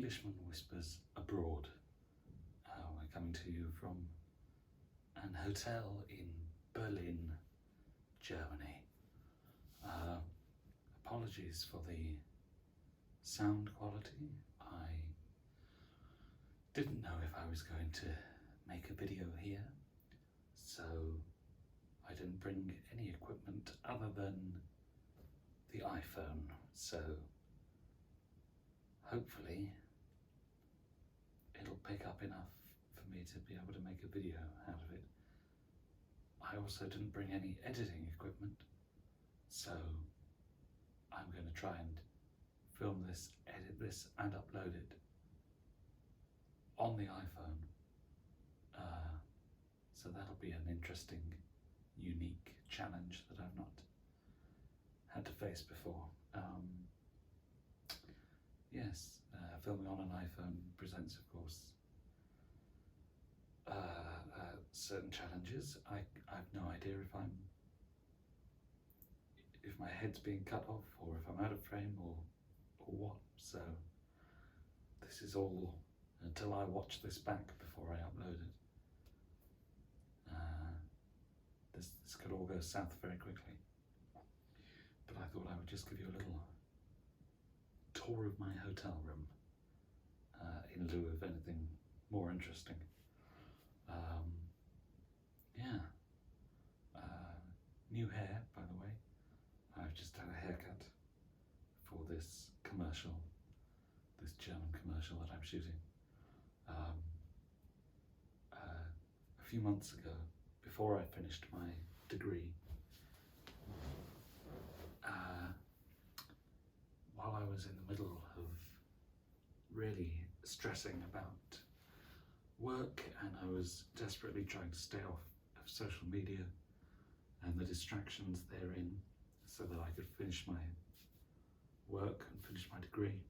Englishman Whispers Abroad. We're coming to you from an hotel in Berlin, Germany. Apologies for the sound quality. I didn't know if I was going to make a video here, so I didn't bring any equipment other than the iPhone, so hopefully it'll pick up enough for me to be able to make a video out of it. I also didn't bring any editing equipment, so I'm going to try and film this, edit this and upload it on the iPhone. So that'll be an interesting, unique challenge that I've not had to face before. Yes, filming on an iPhone presents, of course, certain challenges. I've no idea if my head's being cut off or if I'm out of frame or what. So this is all until I watch this back before I upload it. This could all go south very quickly. But I thought I would just give you a little tour of my hotel room in lieu of anything more interesting. New hair, by the way. I've just had a haircut for this commercial, this German commercial that I'm shooting. A few months ago, before I finished my degree, while I was in the middle of really stressing about work and I was desperately trying to stay off of social media and the distractions therein so that I could finish my work and finish my degree,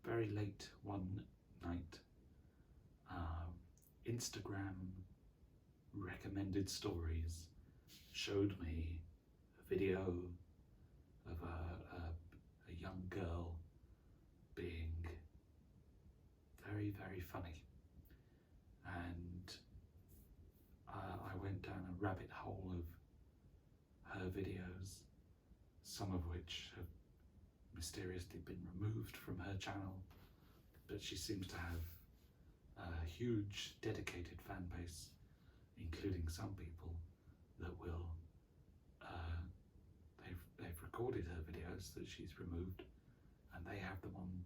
very late one night, Instagram recommended stories showed me a video of a young girl being very, very funny, and I went down a rabbit hole of her videos, some of which have mysteriously been removed from her channel, but she seems to have a huge dedicated fan base, including some people that will they've recorded her videos that she's removed, and they have them on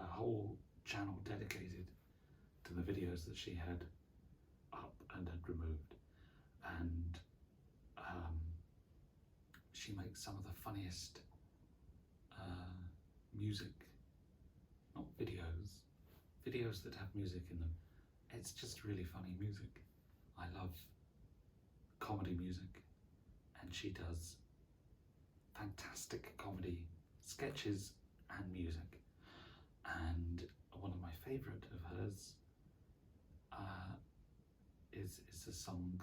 a whole channel dedicated to the videos that she had up and had removed. And she makes some of the funniest music, not videos that have music in them. It's just really funny music. I love comedy music, and she does fantastic comedy sketches and music. And one of my favourite of hers is a song,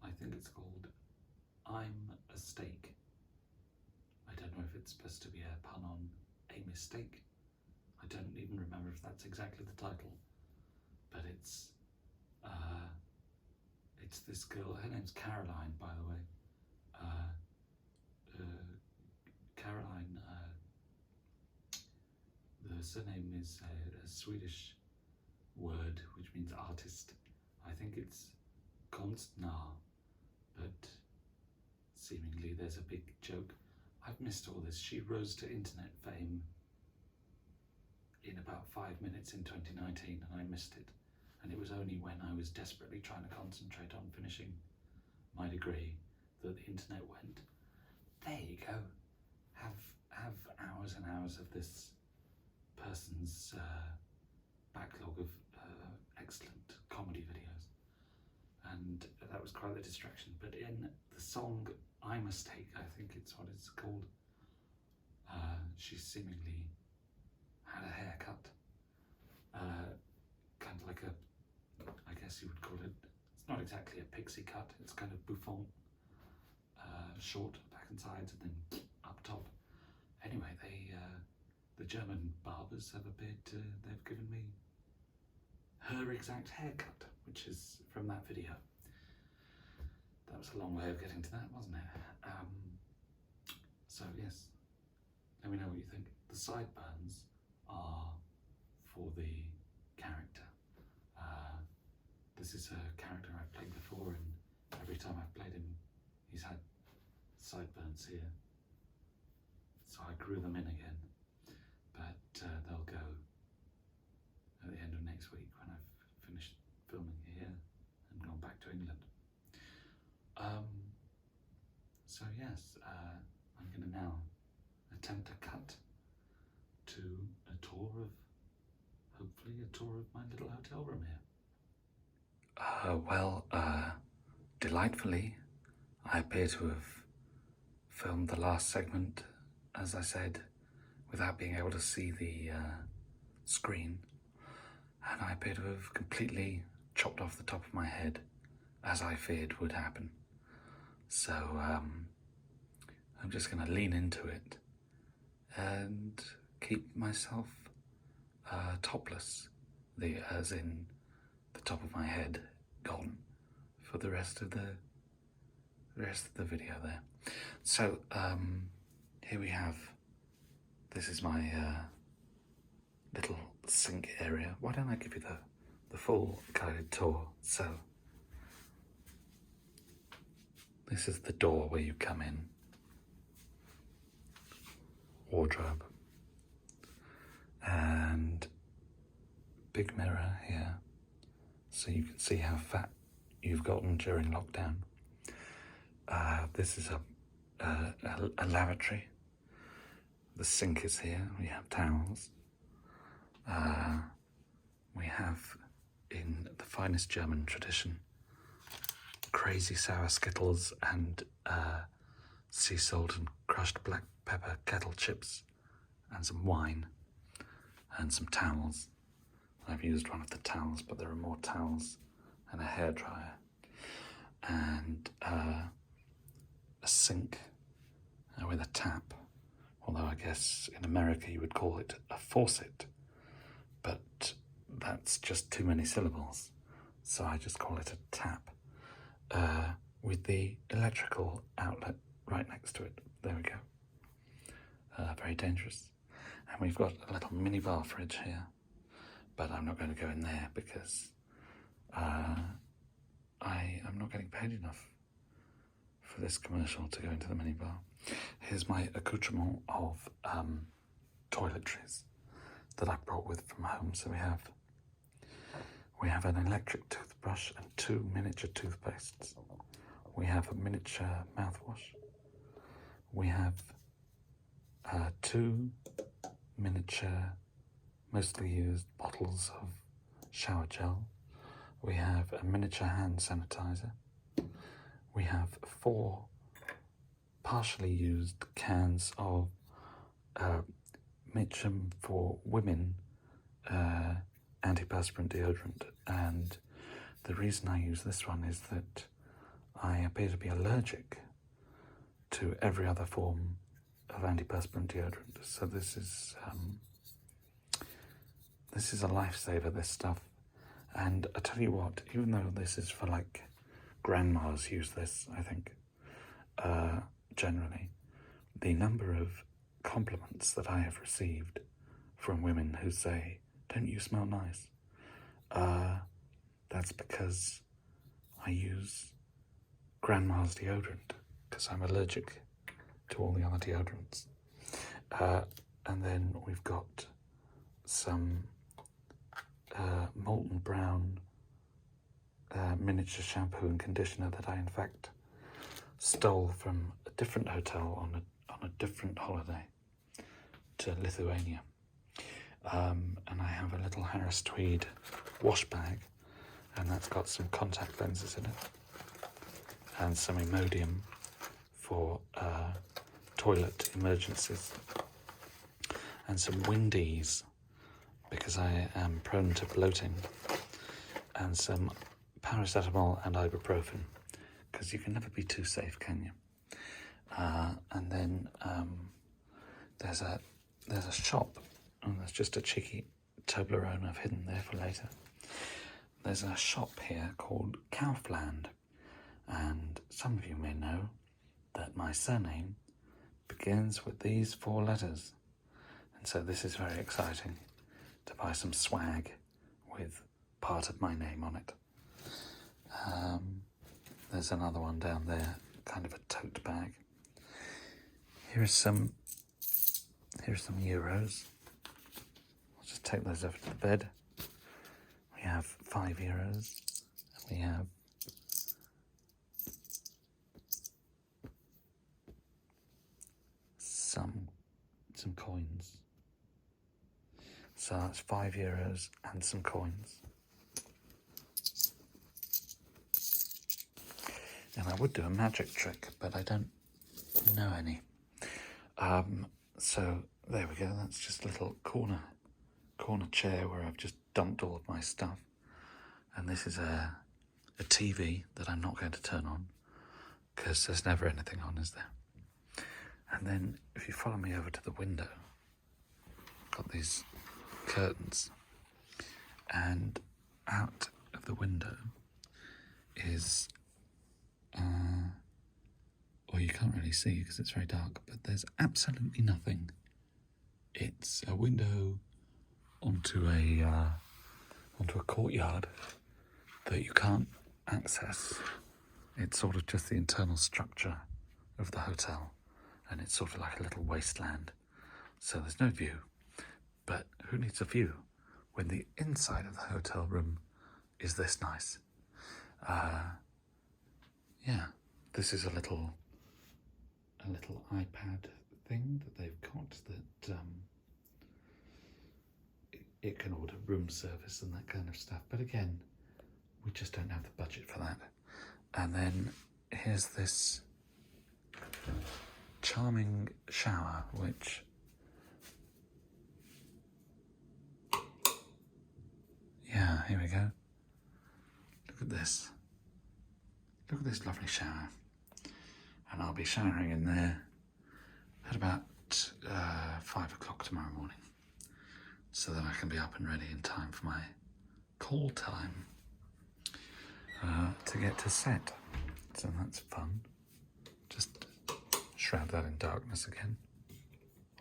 I think it's called I'm a Steak. I don't know if it's supposed to be a pun on a mistake. I don't even remember if that's exactly the title, but it's this girl, her name's Caroline, by the way. Caroline, the surname is a Swedish word which means artist. I think it's konstnär, but seemingly there's a big joke. I've missed all this. She rose to internet fame in about 5 minutes in 2019, and I missed it. And it was only when I was desperately trying to concentrate on finishing my degree that the internet went, there you go, have hours and hours of this person's backlog of excellent comedy videos. And that was quite the distraction. But in the song I'm a Steak, I think it's what it's called, she seemingly had a haircut, kind of like I guess you would call it, it's not exactly a pixie cut, it's kind of bouffant, short back and sides and then up top, Anyway, the German barbers have they've given me her exact haircut, which is from that video. That was a long way of getting to that, wasn't it? So yes, let me know what you think. The sideburns are for the character. This is a character I've played before, and every time I've played him, he's had sideburns here. So I grew them in again, but they'll go at the end of next week when I've finished filming here and gone back to England. So yes, I'm going to now attempt a cut to a tour of, hopefully a tour of my little hotel room here. Delightfully, I appear to have filmed the last segment, as I said, without being able to see the screen, and I appear to have completely chopped off the top of my head, as I feared would happen. So I'm just going to lean into it and keep myself topless, as in the top of my head gone, for the rest of the video there. So here we have, this is my little sink area. Why don't I give you the full guided tour? So this is the door where you come in. Wardrobe. And big mirror here, so you can see how fat you've gotten during lockdown. This is a lavatory. The sink is here. We have towels. We have, in the finest German tradition, crazy sour Skittles and sea salt and crushed black pepper kettle chips, and some wine, and some towels. I've used one of the towels, but there are more towels and a hairdryer, and a sink with a tap, although I guess in America you would call it a faucet, but that's just too many syllables, so I just call it a tap, with the electrical outlet right next to it. There we go. Very dangerous. And we've got a little mini bar fridge here, but I'm not going to go in there because I'm not getting paid enough for this commercial to go into the mini bar. Here's my accoutrement of toiletries that I brought with from home. So we have an electric toothbrush and 2 miniature toothpastes. We have a miniature mouthwash. We have 2 miniature, mostly used bottles of shower gel. We have a miniature hand sanitizer. We have 4 partially used cans of Mitchum for women antiperspirant deodorant, and the reason I use this one is that I appear to be allergic to every other form of antiperspirant deodorant, so this is a lifesaver, this stuff. And I tell you what, even though this is for, like, grandmas use this, I think, generally, the number of compliments that I have received from women who say, "Don't you smell nice?" That's because I use grandma's deodorant, because I'm allergic to all the other deodorants. And then we've got some molten brown miniature shampoo and conditioner that I in fact stole from a different hotel on a different holiday to Lithuania. And I have a little Harris Tweed wash bag, and that's got some contact lenses in it, and some Imodium for toilet emergencies, and some Windies because I am prone to bloating, and some paracetamol and ibuprofen, because you can never be too safe, can you? And then there's a shop, and there's just a cheeky Toblerone I've hidden there for later. There's a shop here called Kaufland, and some of you may know that my surname begins with these 4 letters, and so this is very exciting to buy some swag with part of my name on it. There's another one down there, kind of a tote bag. Here's some euros. I'll just take those over to the bed. We have 5 euros. And we have some coins. So that's 5 euros and some coins. And I would do a magic trick, but I don't know any. So there we go. That's just a little corner chair where I've just dumped all of my stuff. And this is a TV that I'm not going to turn on because there's never anything on, is there? And then if you follow me over to the window, I've got these curtains, and out of the window is well, you can't really see because it's very dark, but there's absolutely nothing. It's a window onto a courtyard that you can't access. It's sort of just the internal structure of the hotel, and it's sort of like a little wasteland. So there's no view, but who needs a view when the inside of the hotel room is this nice? Yeah, this is a little iPad thing that they've got that it can order room service and that kind of stuff. But again, we just don't have the budget for that. And then here's this charming shower, which yeah, here we go. Look at this. Look at this lovely shower. And I'll be showering in there at about 5 o'clock tomorrow morning, so that I can be up and ready in time for my call time to get to set. So that's fun. Just shroud that in darkness again.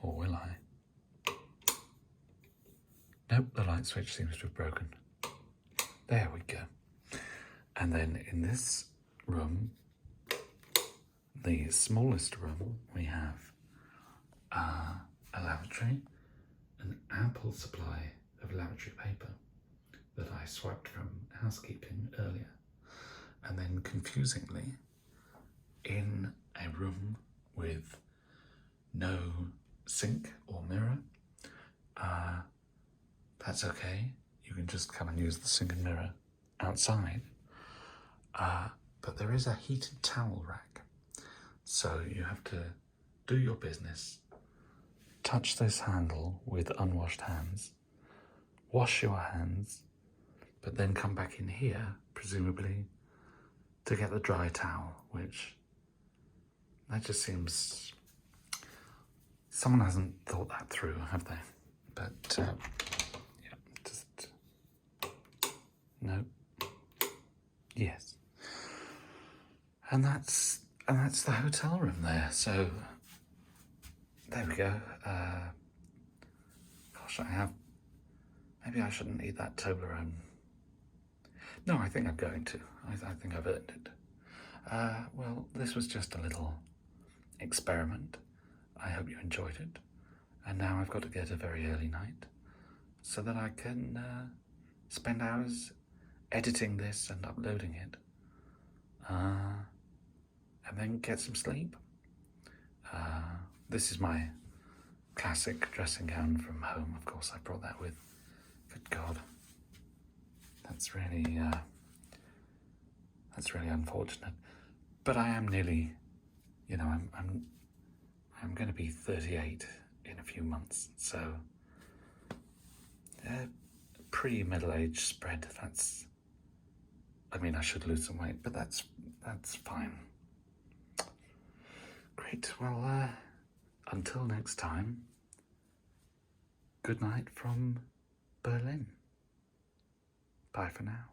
Or will I? Nope, the light switch seems to have broken. There we go. And then in this room, the smallest room, we have a lavatory, an ample supply of lavatory paper that I swiped from housekeeping earlier. And then confusingly, in a room with no sink or mirror, that's okay. You can just come and use the sink and mirror outside. But there is a heated towel rack. So you have to do your business, touch this handle with unwashed hands, wash your hands, but then come back in here, presumably, to get the dry towel, which that just seems... someone hasn't thought that through, have they? But, yeah, just... no. Yes. And that's the hotel room there. So there we go. Gosh, maybe I shouldn't eat that Toblerone. No, I think I'm going to. I think I've earned it. Well, this was just a little experiment. I hope you enjoyed it. And now I've got to get a very early night so that I can spend hours editing this and uploading it. And then get some sleep. This is my classic dressing gown from home. Of course, I brought that with. Good God, that's really unfortunate. But I am nearly, I'm going to be 38 in a few months, so pre-middle-age spread. I should lose some weight, but that's fine. Great. Well, until next time, good night from Berlin. Bye for now.